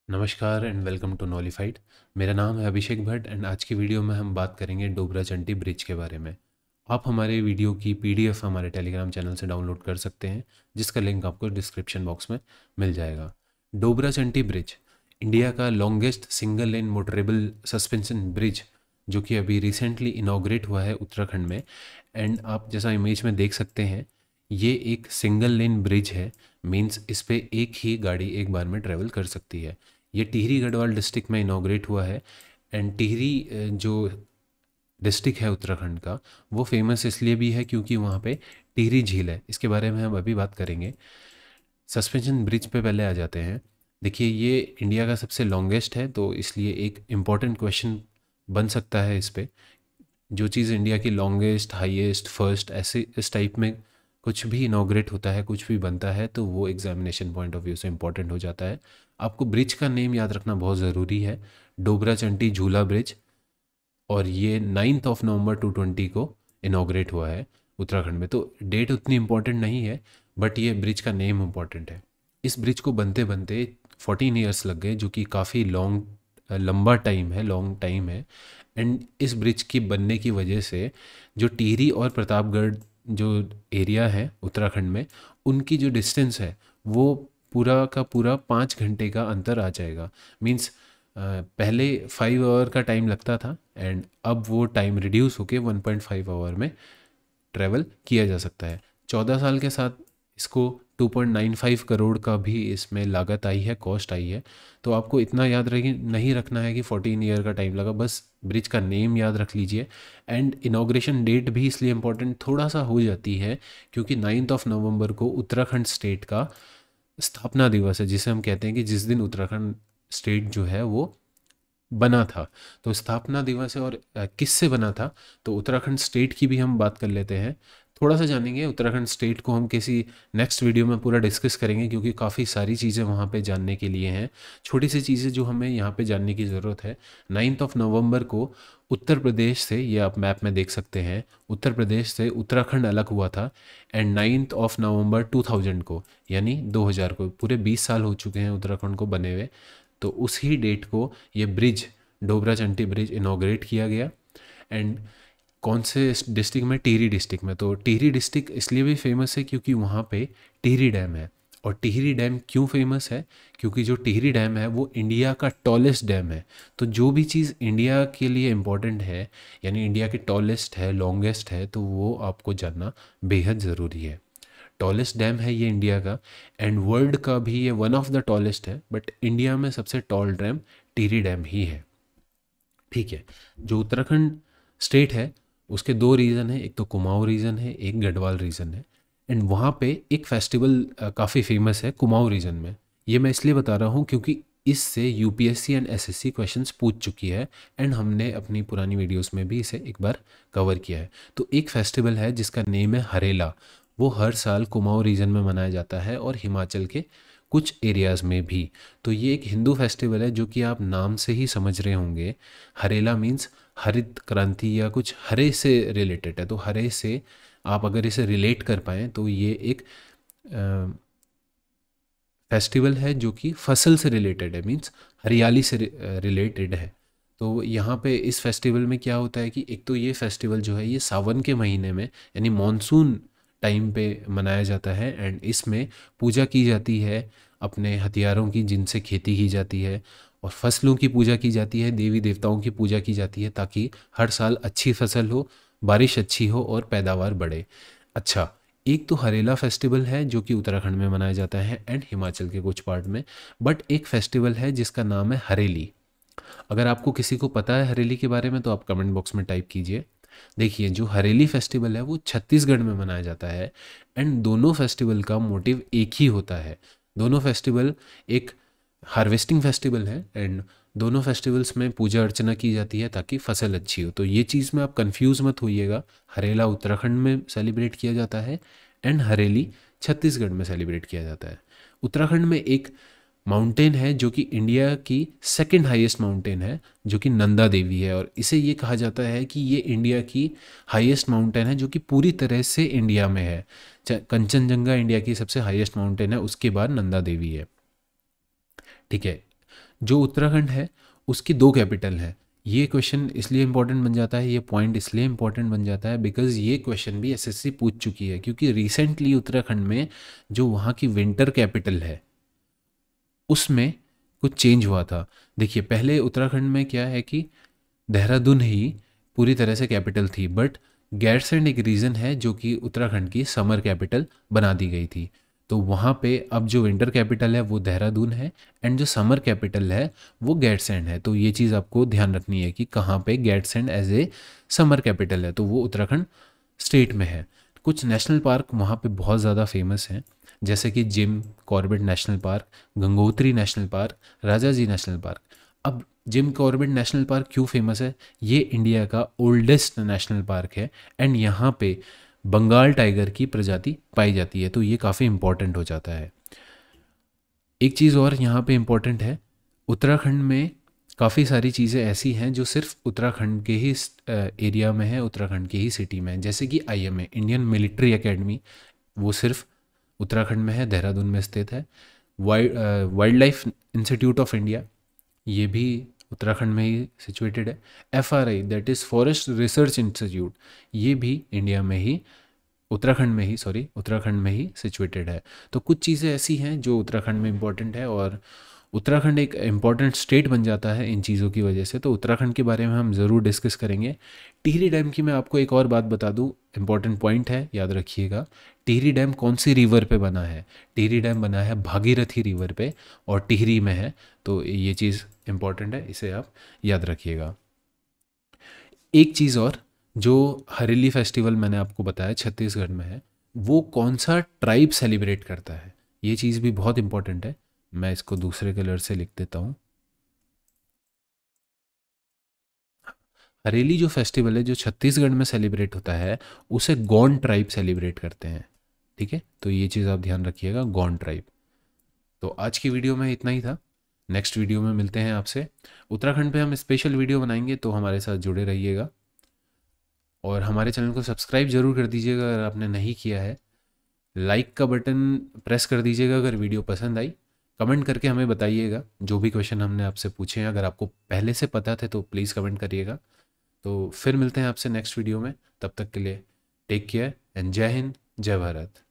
नमस्कार and welcome to नॉलीफाइड। मेरा नाम है अभिषेक भट्ट एंड आज की वीडियो में हम बात करेंगे डोबरा चंटी ब्रिज के बारे में। आप हमारे वीडियो की पीडीएफ हमारे टेलीग्राम चैनल से डाउनलोड कर सकते हैं, जिसका लिंक आपको डिस्क्रिप्शन बॉक्स में मिल जाएगा। डोबरा चंटी ब्रिज इंडिया का longest single lane motorable suspension bridge, जो कि अभी रिसेंटली इनाग्रेट हुआ है उत्तराखंड में। एंड आप जैसा इमेज में देख सकते हैं, ये एक सिंगल लेन ब्रिज है। मीन्स इस पे एक ही गाड़ी एक बार में ट्रेवल कर सकती है। ये टिहरी गढ़वाल डिस्ट्रिक्ट में इनाग्रेट हुआ है। एंड टिहरी जो डिस्ट्रिक्ट है उत्तराखंड का, वो फेमस इसलिए भी है क्योंकि वहाँ पे टिहरी झील है। इसके बारे में हम अभी बात करेंगे। सस्पेंशन ब्रिज पे पहले आ जाते हैं। देखिए, ये इंडिया का सबसे लॉन्गेस्ट है, तो इसलिए एक इम्पॉर्टेंट क्वेश्चन बन सकता है इस पे। जो चीज़ इंडिया की लॉन्गेस्ट, हाईएस्ट, फर्स्ट, ऐसे इस टाइप में कुछ भी इनॉग्रेट होता है, कुछ भी बनता है, तो वो एग्जामिनेशन पॉइंट ऑफ व्यू से इम्पॉर्टेंट हो जाता है। आपको ब्रिज का नेम याद रखना बहुत ज़रूरी है, डोबरा चंटी झूला ब्रिज। और ये 9 नवंबर 2020 को इनॉग्रेट हुआ है उत्तराखंड में। तो डेट उतनी इम्पोर्टेंट नहीं है, बट ये ब्रिज का नेम इम्पॉर्टेंट है। इस ब्रिज को बनते बनते 14 ईयर्स लग गए, जो कि काफ़ी लंबा टाइम है, लॉन्ग टाइम है। एंड इस ब्रिज की बनने की वजह से जो टिहरी और प्रतापगढ़ जो एरिया है उत्तराखंड में, उनकी जो डिस्टेंस है वो पूरा का पूरा 5 घंटे का अंतर आ जाएगा। मीन्स पहले 5 आवर का टाइम लगता था एंड अब वो टाइम रिड्यूस होके 1.5 आवर में ट्रैवल किया जा सकता है। 14 साल के साथ इसको 2.95 करोड़ का भी इसमें लागत आई है, कॉस्ट आई है। तो आपको इतना याद नहीं रखना है कि 14 ईयर का टाइम लगा, बस ब्रिज का नेम याद रख लीजिए। एंड इनाग्रेशन डेट भी इसलिए इम्पोर्टेंट थोड़ा सा हो जाती है क्योंकि 9 नवंबर को उत्तराखंड स्टेट का स्थापना दिवस है, जिसे हम कहते हैं कि जिस दिन उत्तराखंड स्टेट जो है वो बना था। तो स्थापना दिवस है। और किससे बना था, तो उत्तराखंड स्टेट की भी हम बात कर लेते हैं। थोड़ा सा जानेंगे उत्तराखंड स्टेट को, हम किसी नेक्स्ट वीडियो में पूरा डिस्कस करेंगे क्योंकि काफ़ी सारी चीज़ें वहाँ पे जानने के लिए हैं। छोटी सी चीज़ें जो हमें यहाँ पे जानने की ज़रूरत है। 9 नवंबर को उत्तर प्रदेश से, ये आप मैप में देख सकते हैं, उत्तर प्रदेश से उत्तराखंड अलग हुआ था। एंड 9 नवंबर 2000 को, यानी 2000 को, पूरे 20 साल हो चुके हैं उत्तराखंड को बने हुए। तो उसी डेट को ये ब्रिज, डोबरा चंटी ब्रिज, इनॉग्रेट किया गया। एंड कौन से डिस्ट्रिक्ट में, टिहरी डिस्ट्रिक्ट में। तो टिहरी डिस्ट्रिक्ट इसलिए भी फेमस है क्योंकि वहाँ पे टिहरी डैम है। और टिहरी डैम क्यों फेमस है, क्योंकि जो टिहरी डैम है वो इंडिया का टॉलेस्ट डैम है। तो जो भी चीज़ इंडिया के लिए इम्पोर्टेंट है, यानी इंडिया की टॉलेस्ट है, लॉन्गेस्ट है, तो वो आपको जानना बेहद ज़रूरी है। टॉलेस्ट डैम है ये इंडिया का, एंड वर्ल्ड का भी ये वन ऑफ द टॉलेस्ट है, बट इंडिया में सबसे टॉल डैम टिहरी डैम ही है। ठीक है। जो उत्तराखंड स्टेट है उसके दो रीजन है, एक तो कुमाऊँ रीजन है, एक गढ़वाल रीजन है। एंड वहाँ पे एक फेस्टिवल काफ़ी फेमस है कुमाऊँ रीजन में। ये मैं इसलिए बता रहा हूँ क्योंकि इससे यूपीएससी एंड एसएससी क्वेश्चंस पूछ चुकी है। एंड हमने अपनी पुरानी वीडियोस में भी इसे एक बार कवर किया है। तो एक फेस्टिवल है जिसका नेम है हरेला। वो हर साल कुमाऊँ रीजन में मनाया जाता है और हिमाचल के कुछ एरियाज़ में भी। तो ये एक हिंदू फेस्टिवल है जो कि आप नाम से ही समझ रहे होंगे। हरेला मीन्स हरित क्रांति या कुछ हरे से रिलेटेड है। तो हरे से आप अगर इसे रिलेट कर पाएँ तो ये एक फेस्टिवल है जो कि फसल से रिलेटेड है, मीन्स हरियाली से रिलेटेड है। तो यहाँ पे इस फेस्टिवल में क्या होता है कि एक तो ये फेस्टिवल जो है ये सावन के महीने में, यानी मॉनसून टाइम पे मनाया जाता है। एंड इसमें पूजा की जाती है अपने हथियारों की, जिनसे खेती की जाती है, और फसलों की पूजा की जाती है, देवी देवताओं की पूजा की जाती है, ताकि हर साल अच्छी फसल हो, बारिश अच्छी हो और पैदावार बढ़े। अच्छा, एक तो हरेला फेस्टिवल है जो कि उत्तराखंड में मनाया जाता है एंड हिमाचल के कुछ पार्ट में। बट एक फेस्टिवल है जिसका नाम है हरेली। अगर आपको किसी को पता है हरेली के बारे में तो आप कमेंट बॉक्स में टाइप कीजिए। देखिए, जो हरेली फेस्टिवल है वो छत्तीसगढ़ में मनाया जाता है। एंड दोनों फेस्टिवल का मोटिव एक ही होता है। दोनों फेस्टिवल एक हार्वेस्टिंग फेस्टिवल है एंड दोनों फेस्टिवल्स में पूजा अर्चना की जाती है ताकि फसल अच्छी हो। तो ये चीज़ में आप कंफ्यूज मत होइएगा। हरेला उत्तराखंड में सेलिब्रेट किया जाता है एंड हरेली छत्तीसगढ़ में सेलिब्रेट किया जाता है। उत्तराखंड में एक माउंटेन है जो कि इंडिया की सेकंड हाईएस्ट माउंटेन है, जो कि नंदा देवी है। और इसे ये कहा जाता है कि ये इंडिया की हाईएस्ट माउंटेन है जो कि पूरी तरह से इंडिया में है। कंचनजंगा इंडिया की सबसे हाईएस्ट माउंटेन है, उसके बाद नंदा देवी है। ठीक है। जो उत्तराखंड है उसकी 2 कैपिटल है। ये क्वेश्चन इसलिए इम्पोर्टेंट बन जाता है, ये पॉइंट इसलिए इम्पोर्टेंट बन जाता है बिकॉज़ ये क्वेश्चन भी एसएससी पूछ चुकी है, क्योंकि रिसेंटली उत्तराखंड में जो वहाँ की विंटर कैपिटल है उसमें कुछ चेंज हुआ था। देखिए पहले उत्तराखंड में क्या है कि देहरादून ही पूरी तरह से कैपिटल थी, बट गैरसैंण एक रीज़न है जो कि उत्तराखंड की समर कैपिटल बना दी गई थी। तो वहाँ पे अब जो विंटर कैपिटल है वो देहरादून है एंड जो समर कैपिटल है वो गैरसैंण है। तो ये चीज़ आपको ध्यान रखनी है कि कहाँ पे Gairsain as a summer capital है, तो वो उत्तराखंड स्टेट में है। कुछ नेशनल पार्क वहाँ पे बहुत ज़्यादा फेमस हैं, जैसे कि Jim Corbett national park, Gangotri national park, Rajaji national park. अब जिम कॉर्बेट नेशनल पार्क क्यों फेमस है? ये इंडिया का ओल्डेस्ट नेशनल पार्क है एंड यहाँ पे बंगाल टाइगर की प्रजाति पाई जाती है, तो ये काफ़ी इम्पॉर्टेंट हो जाता है। एक चीज़ और यहाँ पे इम्पॉर्टेंट है, उत्तराखंड में काफ़ी सारी चीज़ें ऐसी हैं जो सिर्फ उत्तराखंड के ही एरिया में है, उत्तराखंड के ही सिटी में है। जैसे कि आईएमए इंडियन मिलिट्री एकेडमी, वो सिर्फ उत्तराखंड में है, देहरादून में स्थित है। Wild life institute of India, ये भी उत्तराखंड में ही सिचुएटेड है। FRI that is forest research institute, ये भी इंडिया में ही उत्तराखंड में ही सिचुएटेड है। तो कुछ चीज़ें ऐसी हैं जो उत्तराखंड में इम्पॉर्टेंट है और उत्तराखंड एक इम्पॉर्टेंट स्टेट बन जाता है इन चीज़ों की वजह से। तो उत्तराखंड के बारे में हम ज़रूर डिस्कस करेंगे। टिहरी डैम की मैं आपको एक और बात बता दूं, इम्पॉर्टेंट पॉइंट है, याद रखिएगा। टिहरी डैम कौन सी रिवर पे बना है? टिहरी डैम बना है भागीरथी रिवर पे और टिहरी में है, तो ये चीज़ इम्पॉर्टेंट है, इसे आप याद रखिएगा। एक चीज़ और, जो हरेली फेस्टिवल मैंने आपको बताया छत्तीसगढ़ में है, वो कौन सा ट्राइब सेलिब्रेट करता है? ये चीज़ भी बहुत इंपॉर्टेंट है। मैं इसको दूसरे कलर से लिख देता हूँ। हरेली जो फेस्टिवल है जो छत्तीसगढ़ में सेलिब्रेट होता है, उसे गौंड ट्राइब सेलिब्रेट करते हैं। ठीक है, तो ये चीज़ आप ध्यान रखिएगा, गौंड ट्राइब। तो आज की वीडियो में इतना ही था। नेक्स्ट वीडियो में मिलते हैं आपसे। उत्तराखंड पे हम स्पेशल वीडियो बनाएंगे, तो हमारे साथ जुड़े रहिएगा और हमारे चैनल को सब्सक्राइब ज़रूर कर दीजिएगा अगर आपने नहीं किया है। लाइक का बटन प्रेस कर दीजिएगा अगर वीडियो पसंद आई। कमेंट करके हमें बताइएगा जो भी क्वेश्चन हमने आपसे पूछे हैं, अगर आपको पहले से पता थे तो प्लीज़ कमेंट करिएगा। तो फिर मिलते हैं आपसे नेक्स्ट वीडियो में, तब तक के लिए टेक केयर एंड जय हिंद, जय भारत।